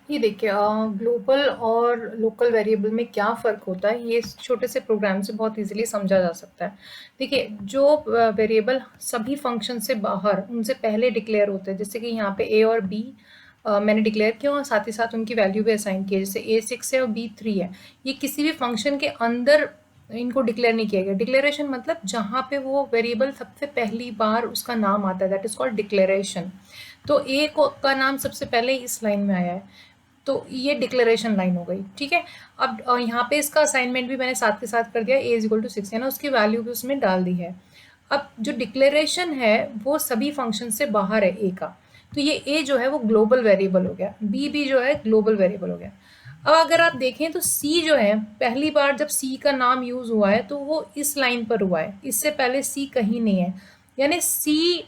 ये देखिए, ग्लोबल और लोकल वेरिएबल में क्या फ़र्क होता है, ये इस छोटे से प्रोग्राम से बहुत इजीली समझा जा सकता है। देखिए, जो वेरिएबल सभी फंक्शन से बाहर उनसे पहले डिक्लेयर होते हैं, जैसे कि यहाँ पे ए और बी मैंने डिक्लेयर किया और साथ ही साथ उनकी वैल्यू भी असाइन की है, जैसे ए 6 है और बी 3 है। ये किसी भी फंक्शन के अंदर इनको डिक्लेयर नहीं किया गया। डिक्लेरेशन मतलब जहाँ पे वो वेरिएबल सबसे पहली बार उसका नाम आता है, दैट इज कॉल्ड डिक्लेरेशन। तो ए को का नाम सबसे पहले इस लाइन में आया है, तो ये डिक्लेरेशन लाइन हो गई। ठीक है, अब यहाँ पे इसका असाइनमेंट भी मैंने साथ के साथ कर दिया, ए इज इक्वल टू 6 है ना, उसकी वैल्यू भी उसमें डाल दी है। अब जो डिक्लेरेशन है वो सभी फंक्शन से बाहर है ए का, तो ये ए जो है वो ग्लोबल वेरिएबल हो गया, बी भी जो है ग्लोबल वेरिएबल हो गया। अब अगर आप देखें तो सी जो है, पहली बार जब सी का नाम यूज हुआ है तो वो इस लाइन पर हुआ है, इससे पहले सी कहीं नहीं है। यानी सी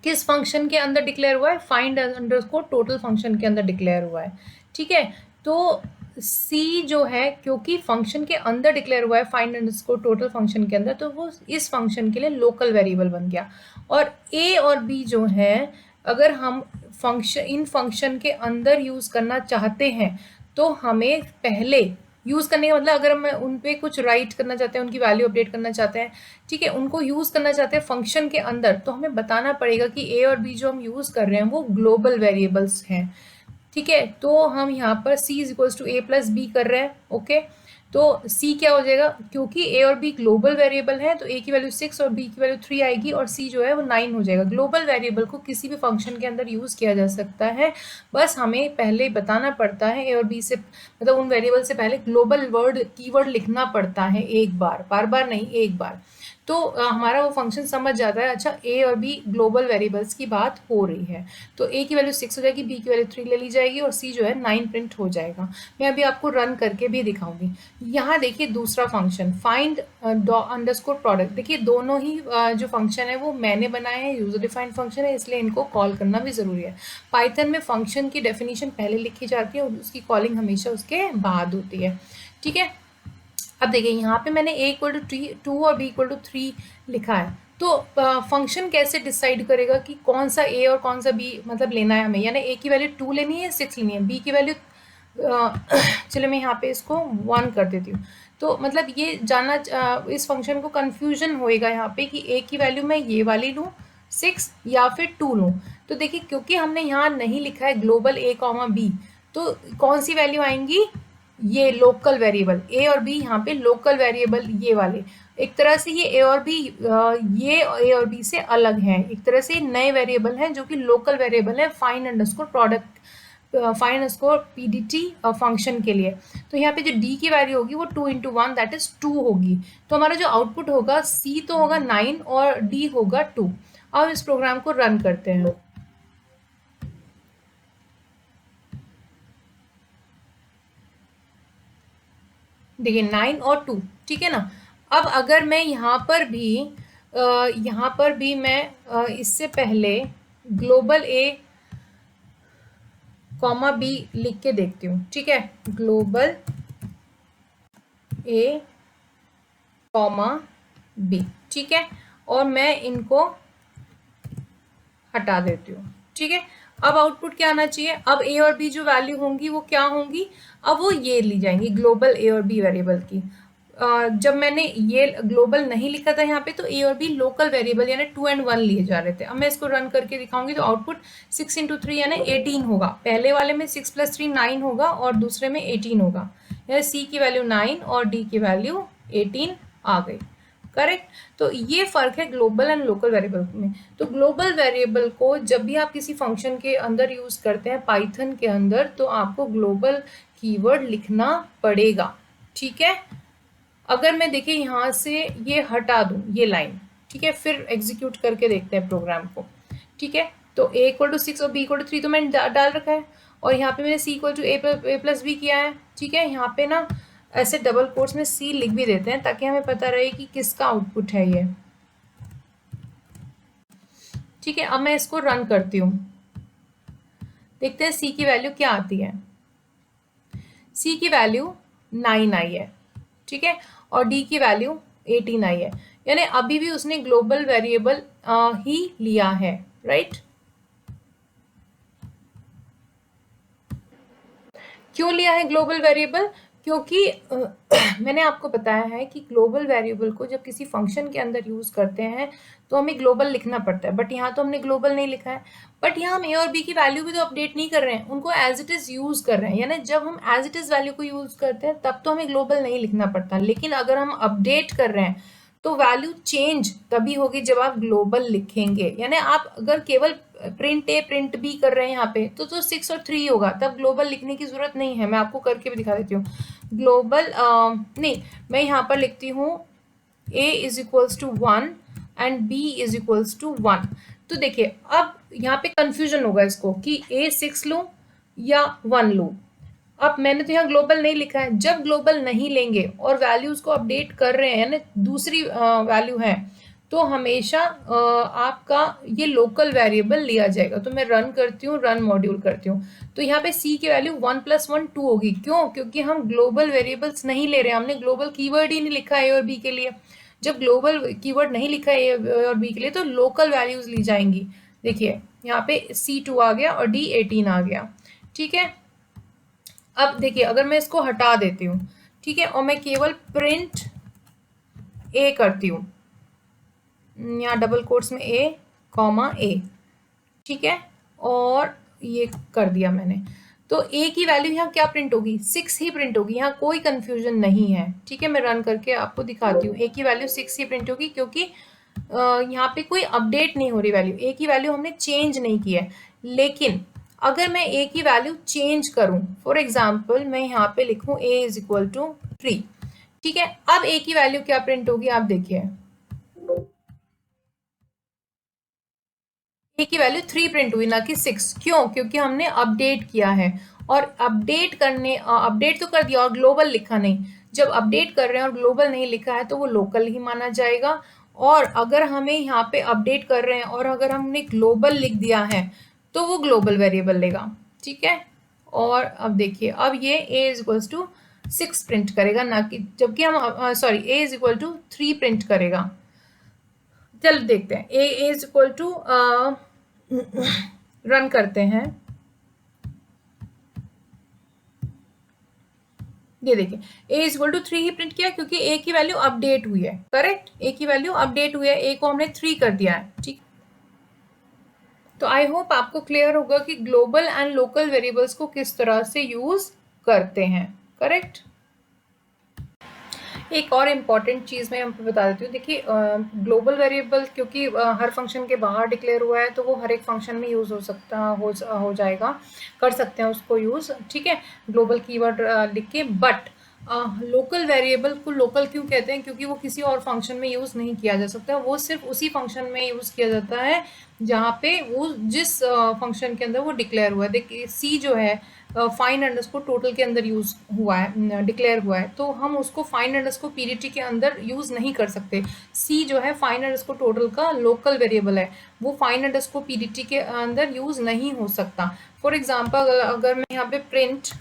किस फंक्शन के अंदर डिक्लेयर हुआ है, फाइंड अंडरस्कोर टोटल फंक्शन के अंदर डिक्लेयर हुआ है। ठीक है, तो सी जो है क्योंकि फंक्शन के अंदर डिक्लेयर हुआ है फाइंड अंडरस्कोर टोटल फंक्शन के अंदर, तो वो इस फंक्शन के लिए लोकल वेरिएबल बन गया। और ए और बी जो है, अगर हम इन फंक्शन के अंदर यूज करना चाहते हैं तो हमें पहले यूज करने का मतलब, अगर हम उन पे कुछ राइट करना चाहते हैं, उनकी वैल्यू अपडेट करना चाहते हैं, ठीक है, उनको यूज करना चाहते हैं फंक्शन के अंदर, तो हमें बताना पड़ेगा कि ए और बी जो हम यूज कर रहे हैं वो ग्लोबल वेरिएबल्स हैं। ठीक है, तो हम यहाँ पर c is equals to A plus B कर रहे हैं। ओके, तो c क्या हो जाएगा, क्योंकि a और b ग्लोबल वेरिएबल है तो a की वैल्यू 6 और b की वैल्यू 3 आएगी और c जो है वो 9 हो जाएगा। ग्लोबल वेरिएबल को किसी भी फंक्शन के अंदर यूज किया जा सकता है, बस हमें पहले बताना पड़ता है a और b से, मतलब उन वेरिएबल से पहले ग्लोबल वर्ड कीवर्ड लिखना पड़ता है एक बार, बार बार नहीं, एक बार। तो हमारा वो फंक्शन समझ जाता है, अच्छा ए और बी ग्लोबल वेरिएबल्स की बात हो रही है, तो ए की वैल्यू 6 हो जाएगी, बी की वैल्यू 3 ले ली जाएगी और सी जो है 9 प्रिंट हो जाएगा। मैं अभी आपको रन करके भी दिखाऊंगी। यहाँ देखिए दूसरा फंक्शन फाइंड अंडरस्कोर प्रोडक्ट, देखिए दोनों ही जो फंक्शन है वो मैंने बनाए हैं, यूजर डिफाइंड फंक्शन है, इसलिए इनको कॉल करना भी जरूरी है। पाइथन में फंक्शन की डेफिनेशन पहले लिखी जाती है और उसकी कॉलिंग हमेशा उसके बाद होती है। ठीक है, अब देखिए यहाँ पे मैंने a इक्वल टू 2 और b इक्वल टू 3 लिखा है, तो फंक्शन कैसे डिसाइड करेगा कि कौन सा a और कौन सा b मतलब लेना है हमें, यानी a की वैल्यू 2 लेनी है, 6 लेनी है, b की वैल्यू चलो मैं यहाँ पे इसको 1 कर देती हूँ। तो मतलब ये जानना, इस फंक्शन को कंफ्यूजन होएगा यहाँ पे कि a की वैल्यू मैं ये वाली लूँ 6 या फिर 2 लूँ। तो देखिए क्योंकि हमने यहाँ नहीं लिखा है ग्लोबल a कॉमा b, तो कौन सी वैल्यू आएंगी, ये लोकल वेरिएबल ए और बी, यहाँ पे लोकल वेरिएबल ये वाले, एक तरह से ये ए और बी, ये ए और बी से अलग हैं, एक तरह से नए वेरिएबल हैं जो कि लोकल वेरिएबल है find underscore product, find underscore PDT function के लिए। तो यहाँ पे जो डी की वैल्यू होगी वो 2 इंटू 1 दैट इज 2 होगी, तो हमारा जो आउटपुट होगा सी तो होगा 9 और डी होगा 2। अब इस प्रोग्राम को रन करते हैं। देखिए 9 और 2, ठीक है ना। अब अगर मैं यहाँ पर भी मैं इससे पहले ग्लोबल ए कॉमा बी लिख के देखती हूँ। ठीक है, ग्लोबल ए कॉमा बी, ठीक है, और मैं इनको हटा देती हूँ। ठीक है, अब आउटपुट क्या आना चाहिए, अब ए और बी जो वैल्यू होंगी वो क्या होंगी, अब वो ये ली जाएंगी ग्लोबल ए और बी वेरिएबल की। जब मैंने ये ग्लोबल नहीं लिखा था यहाँ पे तो ए और बी लोकल वेरिएबल यानी 2 and 1 लिए जा रहे थे। अब मैं इसको रन करके दिखाऊंगी तो आउटपुट 6 इंटू 3 यानी 18 होगा, पहले वाले में 6 प्लस 3 9 होगा और दूसरे में 18 होगा, यानी सी की वैल्यू 9 और डी की वैल्यू 18 आ गई। करेक्ट, तो ये फर्क है ग्लोबल एंड लोकल वेरिएबल में। तो ग्लोबल वेरिएबल को जब भी आप किसी फंक्शन के अंदर यूज करते हैं पाइथन के अंदर, तो आपको ग्लोबल कीवर्ड लिखना पड़ेगा। ठीक है, अगर मैं देखिए यहाँ से ये हटा दूं ये लाइन, ठीक है, फिर एग्जीक्यूट करके देखते हैं प्रोग्राम को। ठीक है, तो a इक्वल टू 6 और b इक्वल टू 3 तो मैंने डाल रखा है, और यहाँ पे मैंने c equal to A plus B किया है। ठीक है, यहाँ पे ना ऐसे डबल कोट्स में c लिख भी देते हैं ताकि हमें पता रहे कि किसका आउटपुट है ये। ठीक है, अब मैं इसको रन करती हूँ, देखते हैं c की वैल्यू क्या आती है। c की वैल्यू 9 आई है, ठीक है, और d की वैल्यू 18 आई है, यानी अभी भी उसने ग्लोबल वेरिएबल ही लिया है, राइट। क्यों लिया है ग्लोबल वेरिएबल? क्योंकि मैंने आपको बताया है कि ग्लोबल वेरिएबल को जब किसी फंक्शन के अंदर यूज करते हैं तो हमें ग्लोबल लिखना पड़ता है, बट यहाँ तो हमने ग्लोबल नहीं लिखा है। बट यहाँ हम ए और बी की वैल्यू भी तो अपडेट नहीं कर रहे हैं, उनको एज इट इज यूज कर रहे हैं, यानी जब हम एज इट इज वैल्यू को यूज करते हैं तब तो हमें ग्लोबल नहीं लिखना पड़ता। लेकिन अगर हम अपडेट कर रहे हैं तो वैल्यू चेंज तभी होगी जब आप ग्लोबल लिखेंगे। यानी आप अगर केवल प्रिंट ए प्रिंट बी कर रहे हैं यहाँ पे तो 6 और 3 होगा, तब ग्लोबल लिखने की जरूरत नहीं है। मैं आपको करके भी दिखा देती हूँ। ग्लोबल नहीं, मैं यहाँ पर लिखती हूँ a is equals to 1 and b is equals to 1। तो देखिए अब यहाँ पे कंफ्यूजन होगा इसको कि a 6 लूँ या 1 लूँ। अब मैंने तो यहाँ ग्लोबल नहीं लिखा है। जब ग्लोबल नहीं लेंगे और वैल्यूज को अपडेट कर रहे हैं, यानी दूसरी वैल्यू है, तो हमेशा आपका ये लोकल वेरिएबल लिया जाएगा। तो मैं रन करती हूँ, रन मॉड्यूल करती हूँ, तो यहाँ पे c की वैल्यू 1 + 1 2 होगी। क्यों? क्योंकि हम ग्लोबल वेरिएबल्स नहीं ले रहे हैं, हमने ग्लोबल कीवर्ड ही नहीं लिखा ए और बी के लिए। जब ग्लोबल कीवर्ड नहीं लिखा है ए और बी के लिए तो लोकल वैल्यूज ली जाएंगी। देखिए यहाँ पे C2 आ गया और D 18 आ गया। ठीक है, अब देखिए अगर मैं इसको हटा देती हूँ, ठीक है, और मैं केवल प्रिंट ए करती हूँ, यहाँ डबल कोट्स में a, a, ठीक है, और ये कर दिया मैंने, तो a की वैल्यू यहाँ क्या प्रिंट होगी? 6 ही प्रिंट होगी, यहाँ कोई कंफ्यूजन नहीं है। ठीक है, मैं रन करके आपको दिखाती हूँ। a की वैल्यू 6 ही प्रिंट होगी क्योंकि यहाँ पे कोई अपडेट नहीं हो रही वैल्यू, a की वैल्यू हमने चेंज नहीं की है। लेकिन अगर मैं a की वैल्यू चेंज करूं, फॉर एग्जाम्पल मैं यहाँ पे लिखूं a इज इक्वल टू 3, ठीक है, अब a की वैल्यू क्या प्रिंट होगी? आप देखिए a की वैल्यू 3 प्रिंट हुई, ना कि 6। क्यों? क्योंकि हमने अपडेट किया है, और अपडेट तो कर दिया और ग्लोबल लिखा नहीं। जब अपडेट कर रहे हैं और ग्लोबल नहीं लिखा है तो वो लोकल ही माना जाएगा। और अगर हमें यहाँ पे अपडेट कर रहे हैं और अगर हमने ग्लोबल लिख दिया है तो वो ग्लोबल वेरिएबल लेगा। ठीक है, और अब देखिए अब ये a is equal to 6 print करेगा, ना कि, जबकि हम sorry a is equal to 3 print करेगा। चल देखते हैं, a is equal to run करते हैं। ये देखिए a इज इक्वल टू 3 ही प्रिंट किया क्योंकि a की वैल्यू अपडेट हुई है। करेक्ट, a की वैल्यू अपडेट हुई है, a को हमने 3 कर दिया है। ठीक, तो आई होप आपको क्लियर होगा कि ग्लोबल एंड लोकल वेरिएबल्स को किस तरह से यूज करते हैं। करेक्ट, एक और इम्पॉर्टेंट चीज़ मैं यहाँ पे बता देती हूँ। देखिए ग्लोबल वेरिएबल क्योंकि हर फंक्शन के बाहर डिक्लेयर हुआ है तो वो हर एक फंक्शन में यूज़ हो जाएगा, कर सकते हैं उसको यूज़। ठीक है, ग्लोबल कीवर्ड लिख के। बट लोकल वेरिएबल को लोकल क्यों कहते हैं? क्योंकि वो किसी और फंक्शन में यूज़ नहीं किया जा सकता, वो सिर्फ उसी फंक्शन में यूज़ किया जाता है जहाँ पे वो जिस फंक्शन के अंदर वो डिक्लेयर हुआ है। देखिए सी जो है फाइंड अंडरस्कोर टोटल के अंदर यूज हुआ है, डिक्लेयर हुआ है, तो हम उसको फाइंड अंडरस्कोर पीडीटी के अंदर यूज नहीं कर सकते। सी जो है फाइंड अंडरस्कोर टोटल का लोकल वेरिएबल है, वो फाइंड अंडरस्कोर पीडीटी के अंदर यूज नहीं हो सकता। फॉर एग्जाम्पल अगर मैं यहाँ पे प्रिंट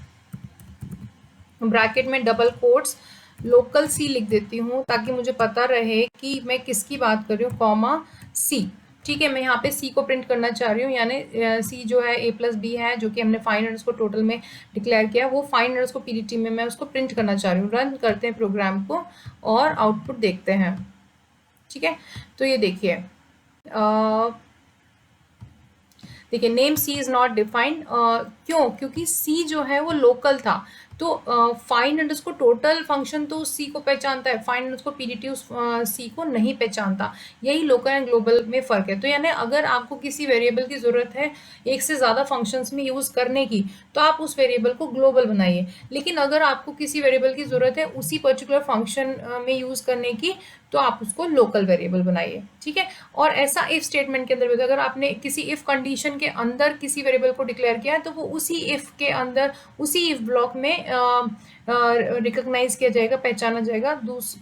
ब्रैकेट में डबल कोट्स लोकल सी लिख देती हूँ ताकि मुझे पता रहे कि मैं किसकी बात कर रही हूँ, कॉमा सी। ठीक है, मैं यहाँ पे सी को प्रिंट करना चाह रही हूँ, यानी सी जो है a + b है जो कि हमने फाइंड अंडरस्कोर टोटल में डिक्लेयर किया, वो फाइंड अंडरस्कोर पीडीटी में मैं उसको प्रिंट करना चाह रही हूँ। रन करते हैं प्रोग्राम को और आउटपुट देखते हैं। ठीक है, तो ये देखिए देखिए name c is not defined. क्यों? क्योंकि सी जो है वो लोकल था, तो फाइंड अंडरस्कोर टोटल फंक्शन तो उस सी को पहचानता है, फाइंड अंडरस्कोर पीडीटी उस सी को नहीं पहचानता। यही लोकल एंड ग्लोबल में फ़र्क है। तो यानी अगर आपको किसी वेरिएबल की ज़रूरत है एक से ज़्यादा फंक्शंस में यूज़ करने की, तो आप उस वेरिएबल को ग्लोबल बनाइए। लेकिन अगर आपको किसी वेरिएबल की ज़रूरत है उसी पर्टिकुलर फंक्शन में यूज़ करने की, तो आप उसको लोकल वेरिएबल बनाइए। ठीक है, और ऐसा इफ स्टेटमेंट के अंदर भी अगर आपने किसी इफ कंडीशन के अंदर किसी वेरिएबल को डिक्लेयर किया है तो वो उसी इफ के अंदर उसी इफ ब्लॉक में रिकॉग्नाइज किया जाएगा, पहचाना जाएगा,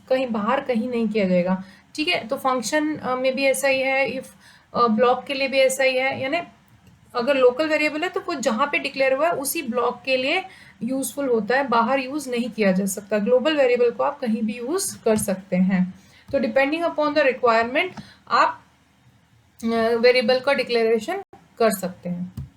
कहीं बाहर कहीं नहीं किया जाएगा। ठीक है, तो फंक्शन में भी ऐसा ही है, इफ ब्लॉक के लिए भी ऐसा ही है। यानी अगर लोकल वेरिएबल है तो वो जहाँ पे डिक्लेयर हुआ है उसी ब्लॉक के लिए यूजफुल होता है, बाहर यूज नहीं किया जा सकता। ग्लोबल वेरिएबल को आप कहीं भी यूज कर सकते हैं। तो डिपेंडिंग अपॉन द रिक्वायरमेंट आप वेरिएबल का डिक्लेरेशन कर सकते हैं।